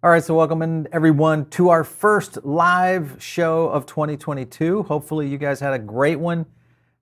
All right, so welcome in everyone to our first live show of 2022. Hopefully you guys had a great one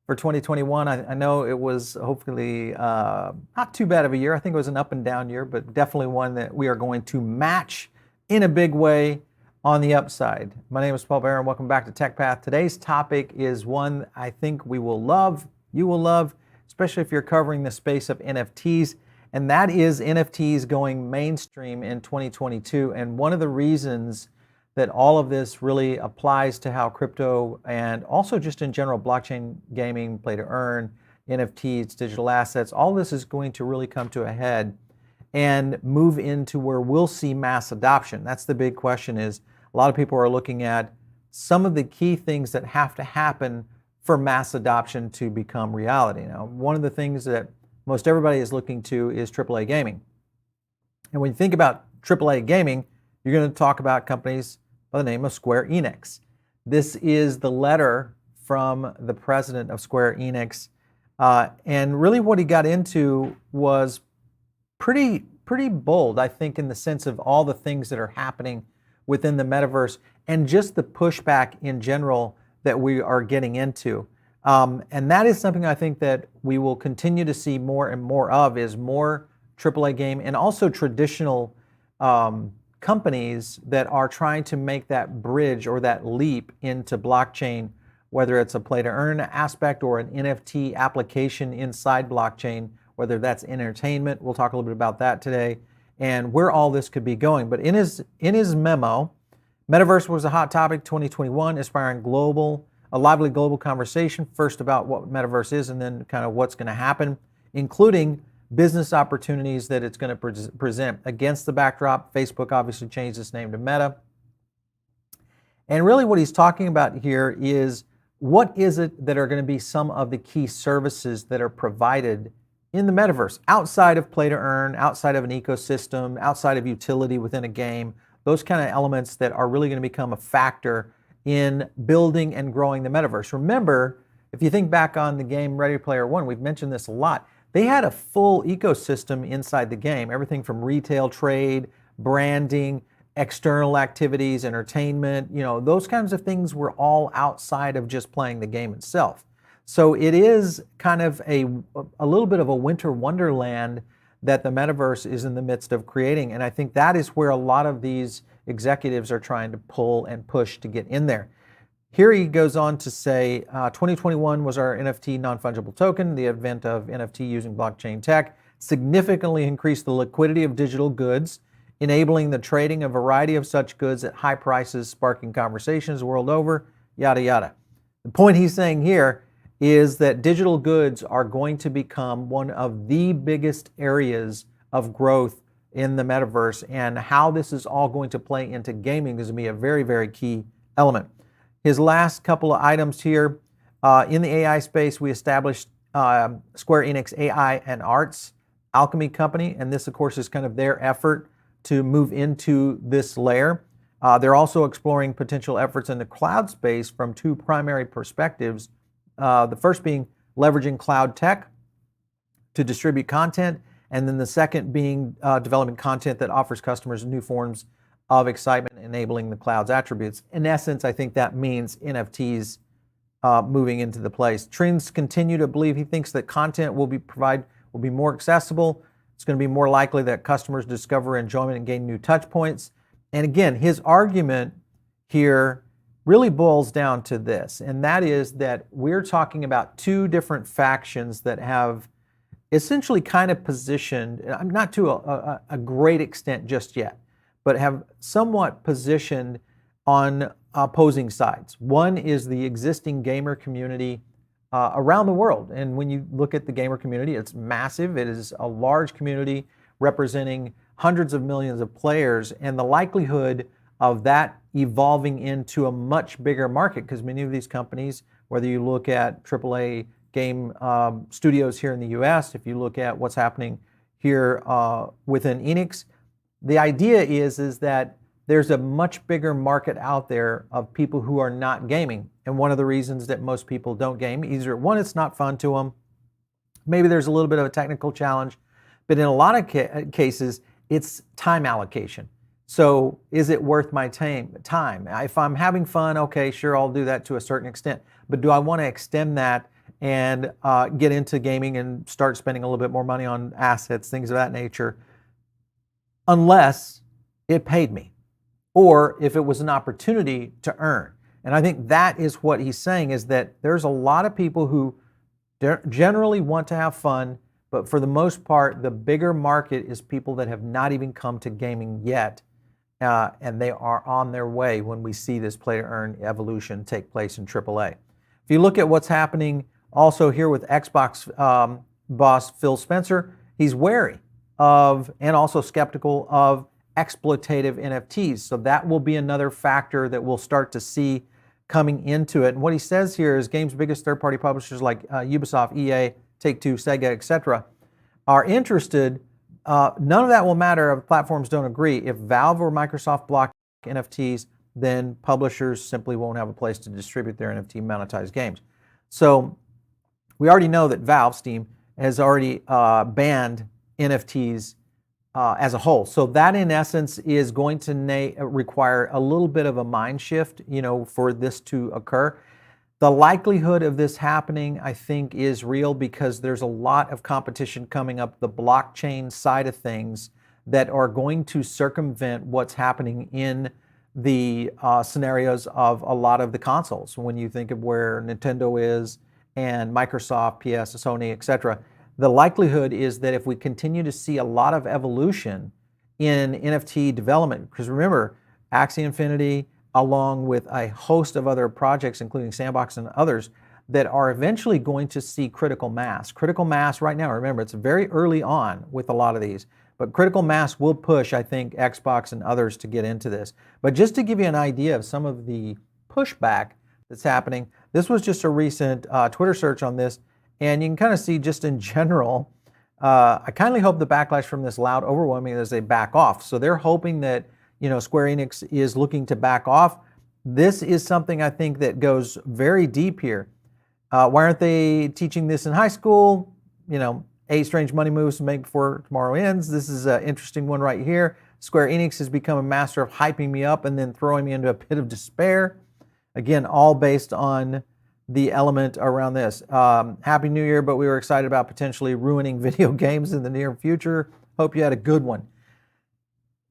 for 2021. I know it was hopefully not too bad of a year. I think it was an up and down year, but definitely one that we are going to match in a big way on the upside. My name is Paul Barron. Welcome back to Tech Path. Today's topic is one I think we will love, you will love, especially if you're covering the space of NFTs. And that is NFTs going mainstream in 2022. And one of the reasons that all of this really applies to how crypto and also just in general blockchain gaming, play to earn, NFTs, digital assets, all this is going to really come to a head and move into where we'll see mass adoption. That's the big question. Is a lot of people are looking at some of the key things that have to happen for mass adoption to become reality. Now, one of the things that most everybody is looking to is AAA gaming. And when you think about AAA gaming, you're going to talk about companies by the name of Square Enix. This is the letter from the president of Square Enix. And really what he got into was pretty bold, I think, in the sense of all the things that are happening within the metaverse and just the pushback in general that we are getting into. And that is something I think that we will continue to see more and more of, is more AAA game and also traditional companies that are trying to make that bridge or that leap into blockchain, whether it's a play to earn aspect or an NFT application inside blockchain, whether that's entertainment. We'll talk a little bit about that today and where all this could be going. But in his memo, Metaverse was a hot topic 2021, inspiring a lively global conversation, first about what Metaverse is and then kind of what's going to happen, including business opportunities that it's going to present against the backdrop. Facebook obviously changed its name to Meta. And really what he's talking about here is what is it that are going to be some of the key services that are provided in the Metaverse, outside of play to earn, outside of an ecosystem, outside of utility within a game, those kind of elements that are really going to become a factor in building and growing the metaverse. Remember, if you think back on the game Ready Player One, we've mentioned this a lot. They had a full ecosystem inside the game, everything from retail, trade, branding, external activities, entertainment, those kinds of things were all outside of just playing the game itself. So it is kind of a little bit of a winter wonderland that the metaverse is in the midst of creating. And I think that is where a lot of these executives are trying to pull and push to get in there. Here he goes on to say, 2021 was our NFT non-fungible token. The advent of NFT using blockchain tech significantly increased the liquidity of digital goods, enabling the trading of a variety of such goods at high prices, sparking conversations world over, yada, yada. The point he's saying here is that digital goods are going to become one of the biggest areas of growth in the metaverse, and how this is all going to play into gaming is going to be a very, very key element. His last couple of items here, in the AI space, we established Square Enix AI and Arts Alchemy Company, and this, of course, is kind of their effort to move into this layer. They're also exploring potential efforts in the cloud space from two primary perspectives. The first being leveraging cloud tech to distribute content, and then the second being developing content that offers customers new forms of excitement, enabling the cloud's attributes. In essence, I think that means NFTs moving into the place. Trends continue to believe, he thinks that content will be more accessible. It's going to be more likely that customers discover enjoyment and gain new touch points. And again, his argument here really boils down to this, and that is that we're talking about two different factions that have essentially kind of positioned, not to a great extent just yet, but have somewhat positioned on opposing sides. One is the existing gamer community around the world. And when you look at the gamer community, it's massive. It is a large community representing hundreds of millions of players, and the likelihood of that evolving into a much bigger market, because many of these companies, whether you look at AAA game studios here in the US, if you look at what's happening here within Enix, the idea is that there's a much bigger market out there of people who are not gaming. And one of the reasons that most people don't game, either one, it's not fun to them, maybe there's a little bit of a technical challenge, but in a lot of cases, it's time allocation. So is it worth my time? If I'm having fun, okay, sure, I'll do that to a certain extent. But do I want to extend that and get into gaming and start spending a little bit more money on assets, things of that nature, unless it paid me, or if it was an opportunity to earn? And I think that is what he's saying, is that there's a lot of people who generally want to have fun, but for the most part, the bigger market is people that have not even come to gaming yet, and they are on their way when we see this play-to-earn evolution take place in AAA. If you look at what's happening also here with Xbox boss Phil Spencer, he's wary of and also skeptical of exploitative NFTs. So that will be another factor that we'll start to see coming into it. And what he says here is games' biggest third-party publishers like Ubisoft, EA, Take-Two, Sega, etc. are interested. None of that will matter if platforms don't agree. If Valve or Microsoft block NFTs, then publishers simply won't have a place to distribute their NFT monetized games. So we already know that Valve, Steam, has already banned NFTs as a whole. So that in essence is going to require a little bit of a mind shift, for this to occur. The likelihood of this happening, I think, is real because there's a lot of competition coming up the blockchain side of things that are going to circumvent what's happening in the scenarios of a lot of the consoles. When you think of where Nintendo is and Microsoft, PS, Sony, etc., the likelihood is that if we continue to see a lot of evolution in NFT development, because remember, Axie Infinity, along with a host of other projects, including Sandbox and others, that are eventually going to see critical mass. Critical mass right now, remember, it's very early on with a lot of these, but critical mass will push, I think, Xbox and others to get into this. But just to give you an idea of some of the pushback that's happening, this was just a recent Twitter search on this, and you can kind of see just in general, I kindly hope the backlash from this loud overwhelming as they back off. So they're hoping that Square Enix is looking to back off. This is something I think that goes very deep here. Why aren't they teaching this in high school? 8 strange money moves to make before tomorrow ends. This is an interesting one right here. Square Enix has become a master of hyping me up and then throwing me into a pit of despair. Again, all based on the element around this. Happy New Year, but we were excited about potentially ruining video games in the near future. Hope you had a good one.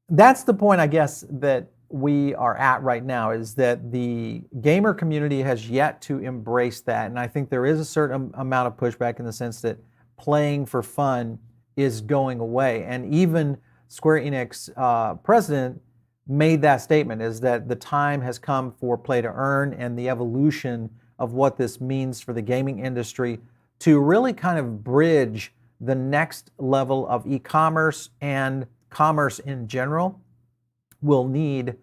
That's the point, I guess, that we are at right now, is that the gamer community has yet to embrace that. And I think there is a certain amount of pushback in the sense that playing for fun is going away. And even Square Enix president made that statement, is that the time has come for play to earn and the evolution of what this means for the gaming industry to really kind of bridge the next level of e-commerce and commerce in general will need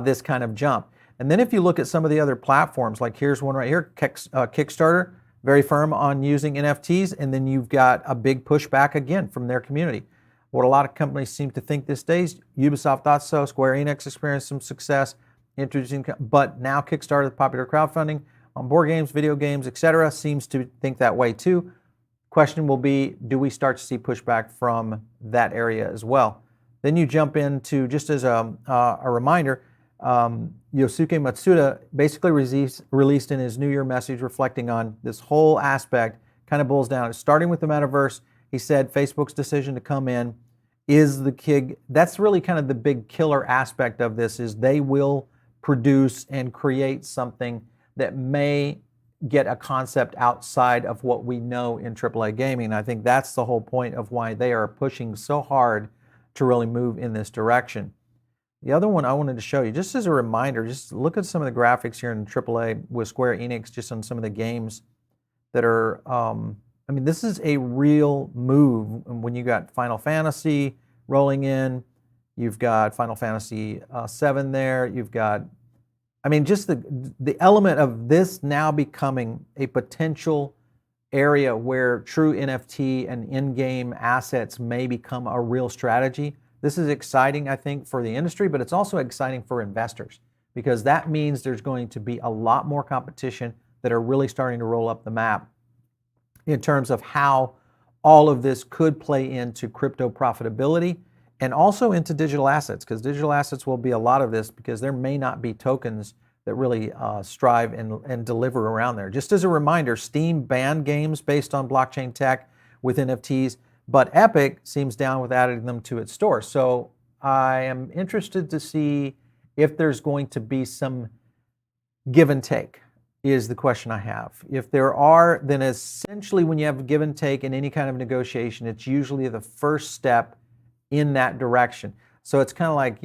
this kind of jump. And then if you look at some of the other platforms, like here's one right here, Kickstarter, very firm on using NFTs, and then you've got a big pushback again from their community. What a lot of companies seem to think these days, Ubisoft thought so, Square Enix experienced some success introducing, but now Kickstarter, the popular crowdfunding on board games, video games, etc., seems to think that way too. Question will be, do we start to see pushback from that area as well? Then you jump into, just as a reminder, Yosuke Matsuda basically released in his New Year message reflecting on this whole aspect, kind of boils down, starting with the Metaverse. He said Facebook's decision to come in is the key. That's really kind of the big killer aspect of this, is they will produce and create something that may get a concept outside of what we know in AAA gaming. And I think that's the whole point of why they are pushing so hard to really move in this direction. The other one I wanted to show you, just as a reminder, just look at some of the graphics here in AAA with Square Enix, just on some of the games that are, this is a real move. When you got Final Fantasy rolling in, you've got Final Fantasy VII there, you've got, just the element of this now becoming a potential area where true NFT and in-game assets may become a real strategy. This is exciting, I think, for the industry, but it's also exciting for investors, because that means there's going to be a lot more competition that are really starting to roll up the map in terms of how all of this could play into crypto profitability and also into digital assets, because digital assets will be a lot of this, because there may not be tokens that really strive and deliver around there. Just as a reminder, Steam banned games based on blockchain tech with NFTs, but Epic seems down with adding them to its store. So I am interested to see if there's going to be some give and take, is the question I have. If there are, then essentially when you have give and take in any kind of negotiation, it's usually the first step in that direction. So it's kind of like,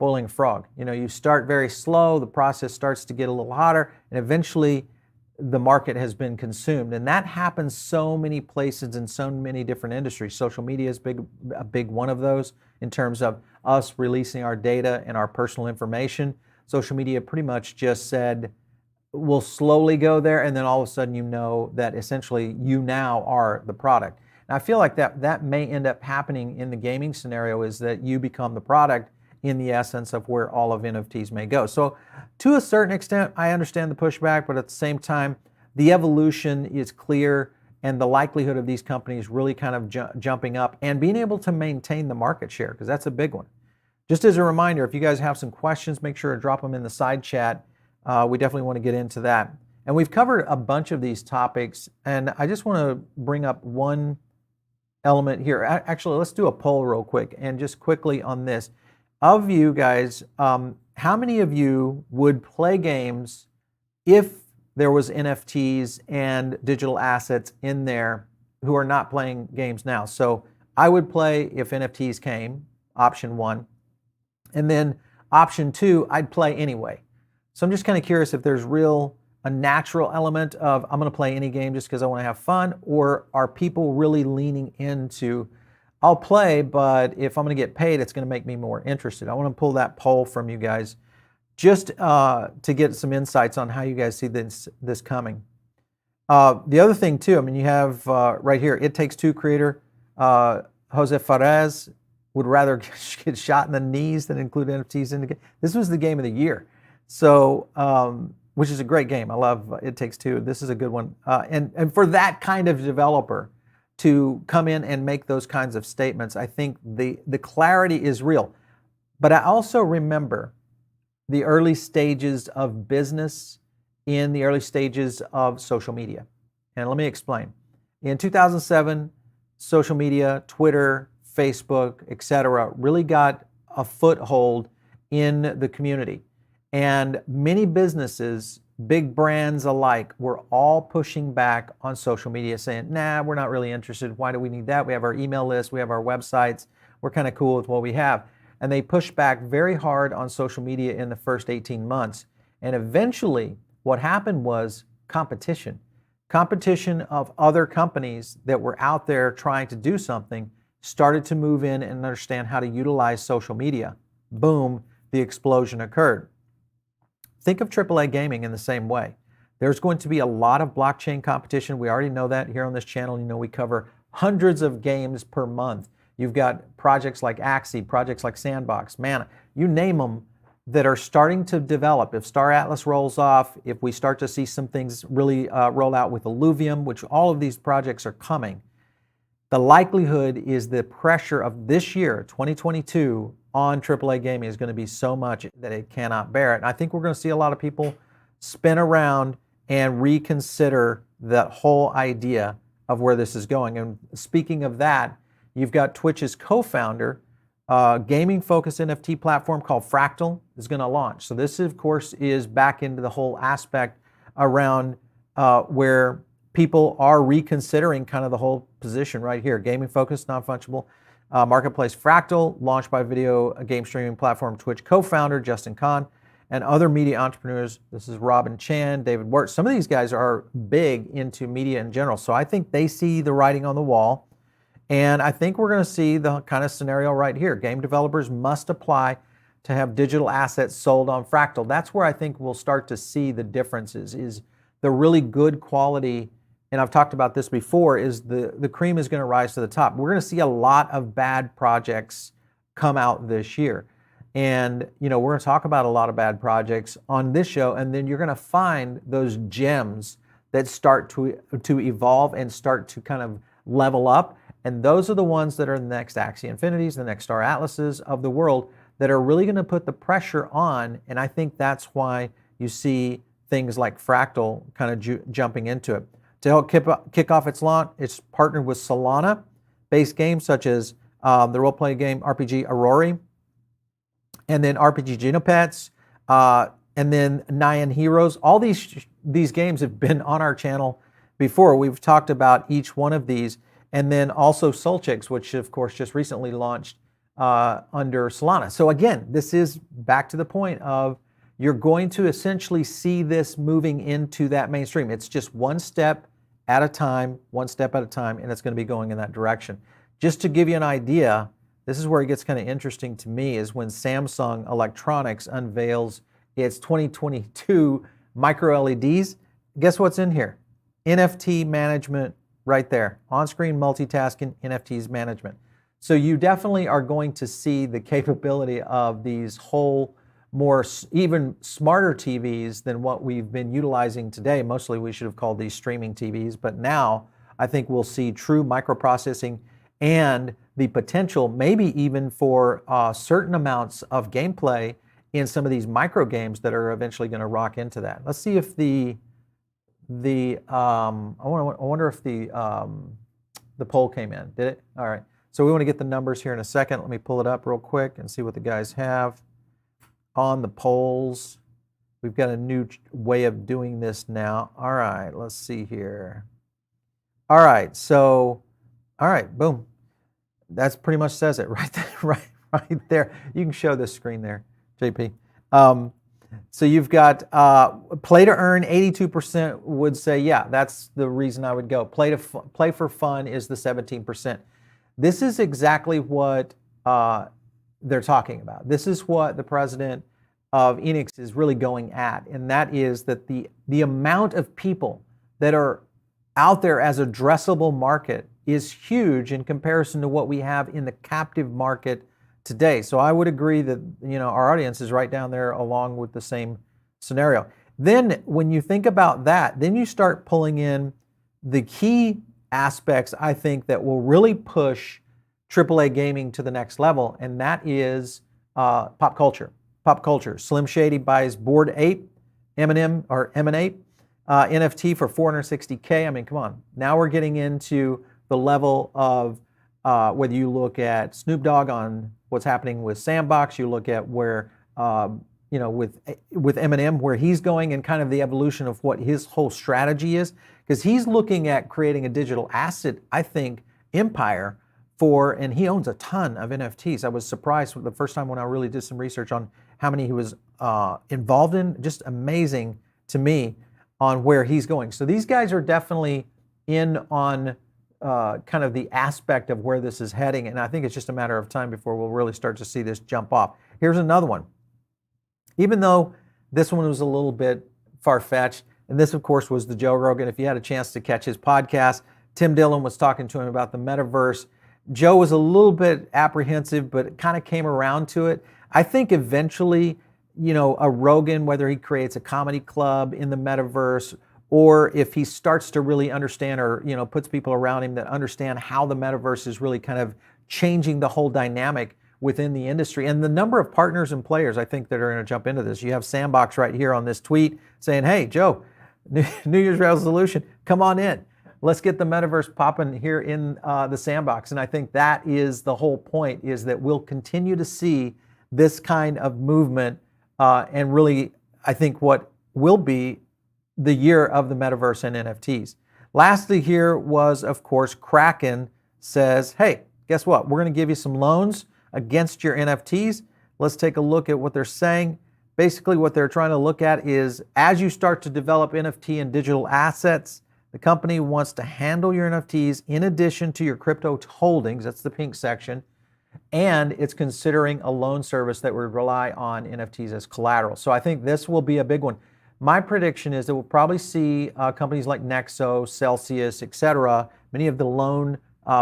boiling a frog. You start very slow, the process starts to get a little hotter, and eventually the market has been consumed. And that happens so many places in so many different industries. Social media is a big one of those, in terms of us releasing our data and our personal information. Social media pretty much just said, we'll slowly go there, and then all of a sudden that essentially you now are the product. And I feel like that may end up happening in the gaming scenario, is that you become the product in the essence of where all of NFTs may go. So to a certain extent, I understand the pushback, but at the same time, the evolution is clear, and the likelihood of these companies really kind of jumping up and being able to maintain the market share, because that's a big one. Just as a reminder, if you guys have some questions, make sure to drop them in the side chat. We definitely want to get into that. And we've covered a bunch of these topics, and I just want to bring up one element here. Actually, let's do a poll real quick, and just quickly on this. Of you guys, how many of you would play games if there was NFTs and digital assets in there, who are not playing games now? So I would play if NFTs came, option 1. And then option 2, I'd play anyway. So I'm just kind of curious if there's a natural element of, I'm going to play any game just because I want to have fun, or are people really leaning into, I'll play, but if I'm going to get paid, it's going to make me more interested. I want to pull that poll from you guys just to get some insights on how you guys see this coming. The other thing too, you have right here, It Takes Two creator Jose Fares would rather get shot in the knees than include NFTs in the game. This was the game of the year. So, which is a great game. I love It Takes Two. This is a good one. And for that kind of developer to come in and make those kinds of statements, I think the clarity is real. But I also remember the early stages of business in the early stages of social media. And let me explain. In 2007, social media, Twitter, Facebook, etc., really got a foothold in the community. And many businesses, big brands alike, were all pushing back on social media, saying, nah, we're not really interested. Why do we need that? We have our email list, we have our websites, we're kind of cool with what we have. And they pushed back very hard on social media in the first 18 months. And eventually, what happened was competition. Competition of other companies that were out there trying to do something started to move in and understand how to utilize social media. Boom, the explosion occurred. Think of AAA gaming in the same way. There's going to be a lot of blockchain competition. We already know that here on this channel. We cover hundreds of games per month. You've got projects like Axie, projects like Sandbox, Mana, you name them, that are starting to develop. If Star Atlas rolls off, if we start to see some things really roll out with Illuvium, which all of these projects are coming, the likelihood is the pressure of this year, 2022, on AAA gaming is going to be so much that it cannot bear it. And I think we're going to see a lot of people spin around and reconsider the whole idea of where this is going. And speaking of that, you've got Twitch's co-founder, gaming-focused NFT platform called Fractal is going to launch. So this, of course, is back into the whole aspect around where people are reconsidering kind of the whole position right here. Gaming-focused, non-fungible marketplace Fractal, launched by video game streaming platform Twitch co-founder Justin Kahn and other media entrepreneurs. This is Robin Chan, David Wirt. Some of these guys are big into media in general. So I think they see the writing on the wall. And I think we're going to see the kind of scenario right here. Game developers must apply to have digital assets sold on Fractal. That's where I think we'll start to see the differences, is the really good quality, and I've talked about this before, is the cream is going to rise to the top. We're going to see a lot of bad projects come out this year. And we're going to talk about a lot of bad projects on this show, and then you're going to find those gems that start to evolve and start to kind of level up. And those are the ones that are the next Axie Infinities, the next Star Atlases of the world that are really going to put the pressure on. And I think that's why you see things like Fractal kind of jumping into it. To help kick off its launch, it's partnered with Solana-based games such as the role-playing game RPG Aurori, and then RPG Genopets, and then Nyan Heroes. All these games have been on our channel before. We've talked about each one of these. And then also Solchix, which of course just recently launched under Solana. So again, this is back to the point of you're going to essentially see this moving into that mainstream. It's just one step at a time, and it's going to be going in that direction. Just to give you an idea, this is where it gets kind of interesting to me, is when Samsung Electronics unveils its 2022 micro LEDs. Guess what's in here? NFT management right there. On-screen multitasking, NFTs management. So you definitely are going to see the capability of these whole more even smarter TVs than what we've been utilizing today. Mostly we should have called these streaming TVs, but now I think we'll see true microprocessing and the potential maybe even for certain amounts of gameplay in some of these micro games that are eventually going to rock into that. Let's see if I wonder if the poll came in. Did it? All right. So we want to get the numbers here in a second. Let me pull it up real quick and see what the guys have on the polls. We've got a new way of doing this now. All right, let's see here. All right, so, all right, boom. That's pretty much says it right there, right there. You can show this screen there, JP. So you've got play to earn. 82% would say, yeah, that's the reason I would go. Play for fun is the 17%. This is exactly what they're talking about. This is what the president of Enix is really going at, and that is that the amount of people that are out there as addressable market is huge in comparison to what we have in the captive market today. So I would agree that our audience is right down there along with the same scenario. Then when you think about that, then you start pulling in the key aspects, I think, that will really push AAA gaming to the next level, and that is pop culture. Pop culture. Slim Shady buys BoredApe, Eminem or Eminate NFT for $460K. I mean, come on. Now we're getting into the level of whether you look at Snoop Dogg on what's happening with Sandbox, you look at where with Eminem, where he's going, and kind of the evolution of what his whole strategy is, because he's looking at creating a digital asset, I think, empire and he owns a ton of NFTs. I was surprised the first time when I really did some research on how many he was involved in. Just amazing to me on where he's going. So these guys are definitely in on kind of the aspect of where this is heading, and I think it's just a matter of time before we'll really start to see this jump off. Here's another one. Even though this one was a little bit far-fetched, and this, of course, was the Joe Rogan. If you had a chance to catch his podcast, Tim Dillon was talking to him about the metaverse. Joe was a little bit apprehensive, but kind of came around to it. I think eventually, a Rogan, whether he creates a comedy club in the metaverse, or if he starts to really understand, or puts people around him that understand how the metaverse is really kind of changing the whole dynamic within the industry, and the number of partners and players, I think, that are going to jump into this. You have Sandbox right here on this tweet saying, hey, Joe, New Year's resolution, come on in. Let's get the metaverse popping here in the Sandbox. And I think that is the whole point, is that we'll continue to see this kind of movement and really, I think, what will be the year of the metaverse and NFTs. Lastly here was, of course, Kraken says, hey, guess what? We're going to give you some loans against your NFTs. Let's take a look at what they're saying. Basically, what they're trying to look at is, as you start to develop NFT and digital assets, the company wants to handle your NFTs in addition to your crypto holdings. That's the pink section. And it's considering a loan service that would rely on NFTs as collateral. So I think this will be a big one. My prediction is that we'll probably see companies like Nexo, Celsius, etc., many of the loan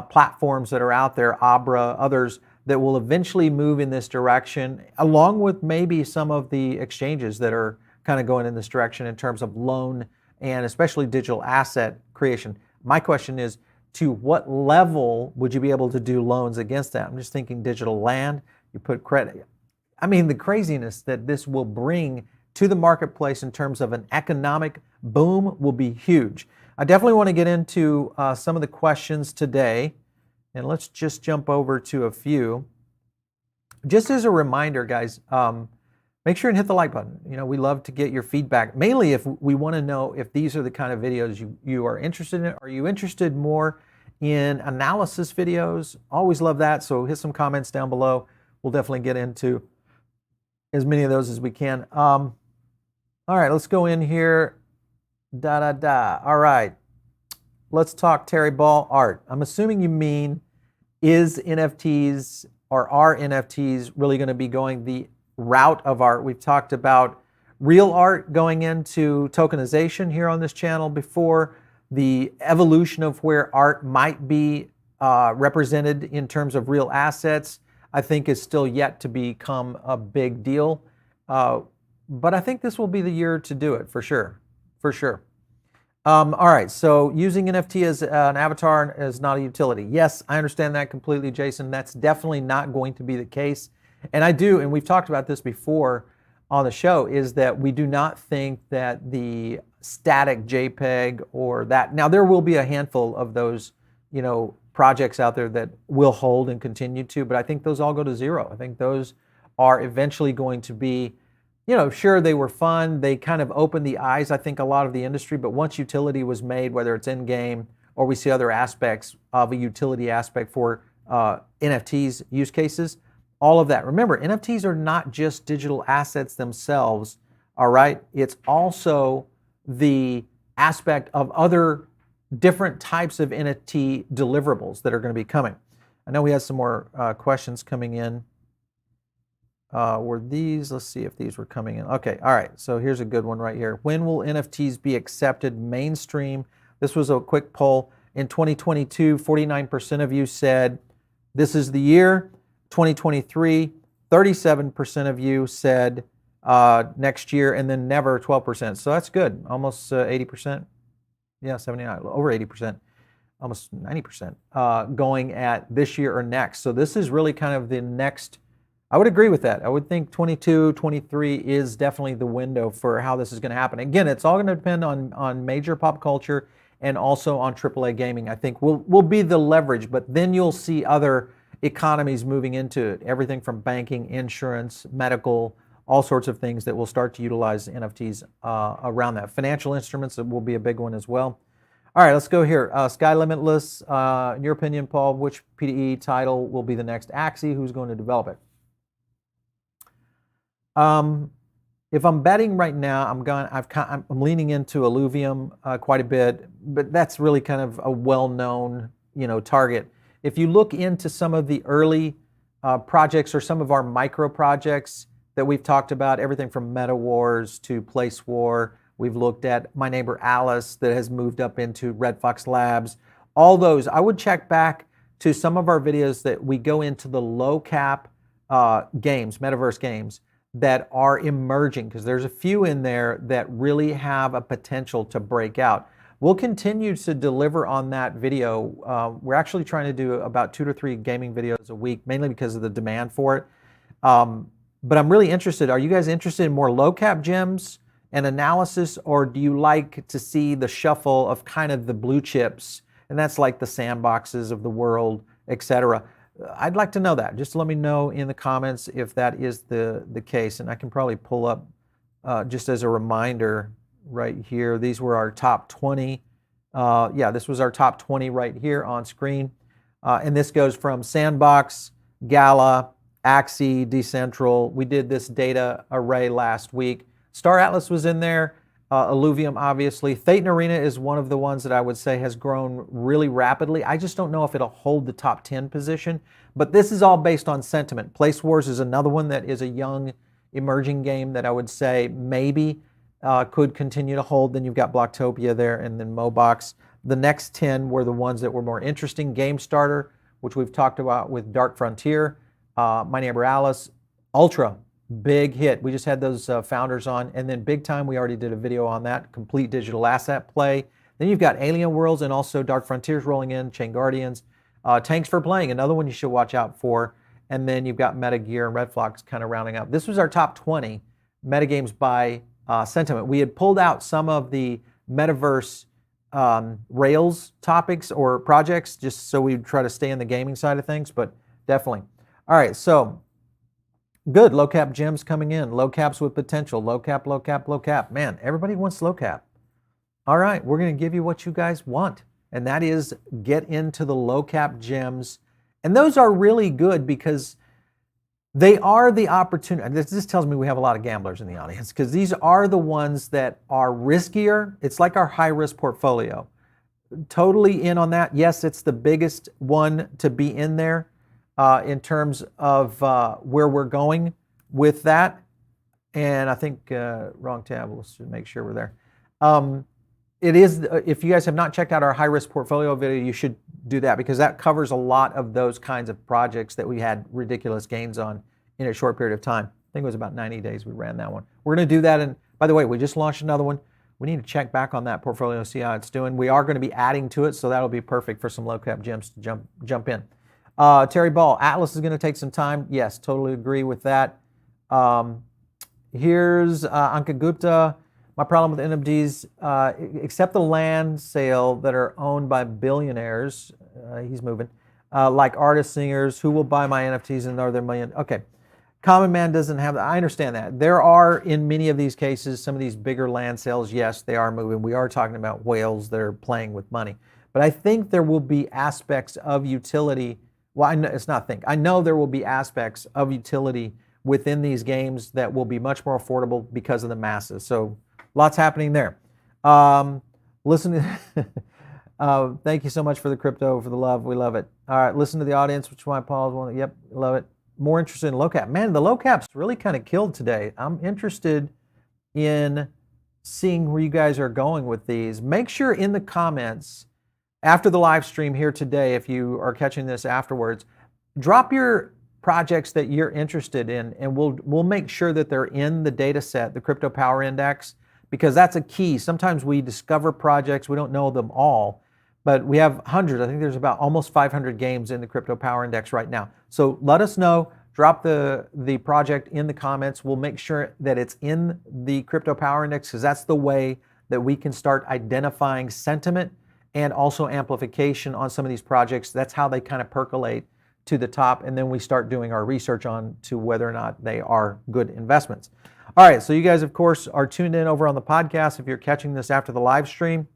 platforms that are out there, Abra, others, that will eventually move in this direction, along with maybe some of the exchanges that are kind of going in this direction in terms of loan and especially digital asset creation. My question is, to what level would you be able to do loans against that? I'm just thinking digital land, you put credit. I mean, the craziness that this will bring to the marketplace in terms of an economic boom will be huge. I definitely want to get into some of the questions today, and let's just jump over to a few. Just as a reminder, guys, make sure and hit the like button. You know, we love to get your feedback, mainly if we want to know if these are the kind of videos you are interested in. Are you interested more in analysis videos? Always love that, so hit some comments down below. We'll definitely get into as many of those as we can. All right, let's go in here. All right, let's talk Terry Ball art. I'm assuming you mean, is NFTs or are NFTs really going to be going the route of art? We've talked about real art going into tokenization here on this channel before. The evolution of where art might be represented in terms of real assets, I think is still yet to become a big deal. But I think this will be the year to do it, for sure, for sure. All right, so using NFT as an avatar is not a utility. Yes, I understand that completely, Jason. That's definitely not going to be the case. And I do, and we've talked about this before on the show, is that we do not think that the static JPEG or that, now there will be a handful of those, you know, projects out there that will hold and continue to, but I think those all go to zero. I think those are eventually going to be, you know, sure, they were fun. They kind of opened the eyes, I think, a lot of the industry, but once utility was made, whether it's in-game or we see other aspects of a utility aspect for NFTs use cases, all of that. Remember, NFTs are not just digital assets themselves, all right? It's also the aspect of other different types of NFT deliverables that are going to be coming. I know we had some more questions coming in. Were these, let's see if these were coming in. Okay, all right, so here's a good one right here. When will NFTs be accepted mainstream? This was a quick poll. In 2022, 49% of you said this is the year. 2023, 37% of you said next year, and then never 12%. So that's good, almost 80%. Yeah, 79, over 80%, almost 90% going at this year or next. So this is really kind of the next, I would agree with that. I would think 22, 23 is definitely the window for how this is going to happen. Again, it's all going to depend on major pop culture and also on AAA gaming. I think will be the leverage, but then you'll see other economies moving into it. Everything from banking, insurance, medical, all sorts of things that will start to utilize NFTs around that. Financial instruments will be a big one as well. All right, let's go here. Sky Limitless, in your opinion, Paul, which PDE title will be the next Axie? Who's going to develop it? If I'm betting right now, I'm leaning into Illuvium quite a bit, but that's really kind of a well-known, you know, target. If you look into some of the early projects or some of our micro projects that we've talked about, everything from Meta Wars to Place War, we've looked at My Neighbor Alice that has moved up into Red Fox Labs. All those, I would check back to some of our videos that we go into the low cap games, Metaverse games, that are emerging, because there's a few in there that really have a potential to break out. We'll continue to deliver on that video. We're actually trying to do about 2 to 3 gaming videos a week, mainly because of the demand for it. But I'm really interested. Are you guys interested in more low cap gems and analysis, or do you like to see the shuffle of kind of the blue chips? And that's like the Sandboxes of the world, etc. I'd like to know that. Just let me know in the comments if that is the case. And I can probably pull up just as a reminder right here. These were our top 20. Yeah, this was our top 20 right here on screen. And this goes from Sandbox, Gala, Axie, Decentral. We did this data array last week. Star Atlas was in there. Illuvium, obviously. Thetan Arena is one of the ones that I would say has grown really rapidly. I just don't know if it'll hold the top 10 position, but this is all based on sentiment. Place Wars is another one that is a young, emerging game that I would say maybe could continue to hold. Then you've got Blocktopia there, and then Mobox. The next 10 were the ones that were more interesting. Game Starter, which we've talked about with Dark Frontier, My Neighbor Alice, Ultra, big hit. We just had those founders on. And then Big Time, we already did a video on that. Complete digital asset play. Then you've got Alien Worlds and also Dark Frontiers rolling in, Chain Guardians, Tanks for Playing, another one you should watch out for. And then you've got Metagear and Red Fox kind of rounding up. This was our top 20 metagames by sentiment. We had pulled out some of the Metaverse Rails topics or projects just so we'd try to stay in the gaming side of things, but definitely. All right, so good. Low cap gems coming in. Low caps with potential. Low cap, low cap, low cap. Man, everybody wants low cap. All right, we're going to give you what you guys want, and that is get into the low cap gems. And those are really good because they are the opportunity. This tells me we have a lot of gamblers in the audience because these are the ones that are riskier. It's like our high risk portfolio. Totally in on that. Yes, it's the biggest one to be in there in terms of where we're going with that. And I think, wrong tab, let's make sure we're there. It is, if you guys have not checked out our high risk portfolio video, you should do that because that covers a lot of those kinds of projects that we had ridiculous gains on in a short period of time. I think it was about 90 days we ran that one. We're going to do that. And by the way, we just launched another one. We need to check back on that portfolio, see how it's doing. We are going to be adding to it, so that'll be perfect for some low cap gems to jump in. Terry Ball, Atlas is going to take some time. Yes, totally agree with that. Here's Anka Gupta. My problem with NFTs, except the land sale that are owned by billionaires, he's moving, like artists, singers, who will buy my NFTs and are there million? Okay, common man doesn't have that. I understand that. There are, in many of these cases, some of these bigger land sales, yes, they are moving. We are talking about whales that are playing with money. But I think there will be aspects of utility. Well, it's not think. I know there will be aspects of utility within these games that will be much more affordable because of the masses. So lots happening there. Listen to, thank you so much for the crypto, for the love. We love it. All right, listen to the audience, which one Paul's one. Yep, love it. More interested in low cap. Man, the low cap's really kind of killed today. I'm interested in seeing where you guys are going with these. Make sure in the comments after the live stream here today, if you are catching this afterwards, drop your projects that you're interested in, and we'll make sure that they're in the data set, the Crypto Power Index, because that's a key. Sometimes we discover projects, we don't know them all, but we have hundreds. I think there's about almost 500 games in the Crypto Power Index right now. So let us know, drop the project in the comments. We'll make sure that it's in the Crypto Power Index because that's the way that we can start identifying sentiment and also amplification on some of these projects. That's how they kind of percolate to the top, and then we start doing our research on to whether or not they are good investments. All right, so you guys, of course, are tuned in over on the podcast. If you're catching this after the live stream,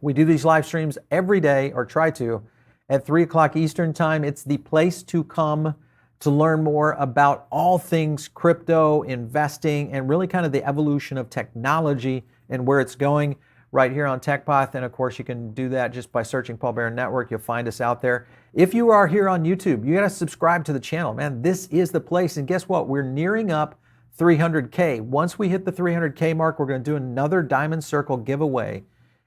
we do these live streams every day, or try to, at 3 o'clock Eastern time. It's the place to come to learn more about all things crypto, investing, and really kind of the evolution of technology and where it's going right here on TechPath. And of course, you can do that just by searching Paul Barron Network. You'll find us out there. If you are here on YouTube, you got to subscribe to the channel. Man, this is the place. And guess what? We're nearing up 300K. Once we hit the 300K mark, we're going to do another Diamond Circle giveaway.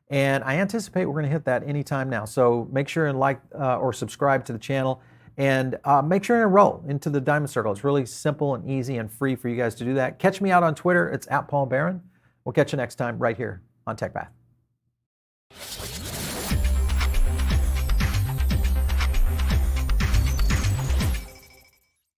And I anticipate we're going to hit that anytime now. So make sure and like or subscribe to the channel, and make sure and enroll into the Diamond Circle. It's really simple and easy and free for you guys to do that. Catch me out on Twitter. It's @PaulBarron. We'll catch you next time right here on TechPath.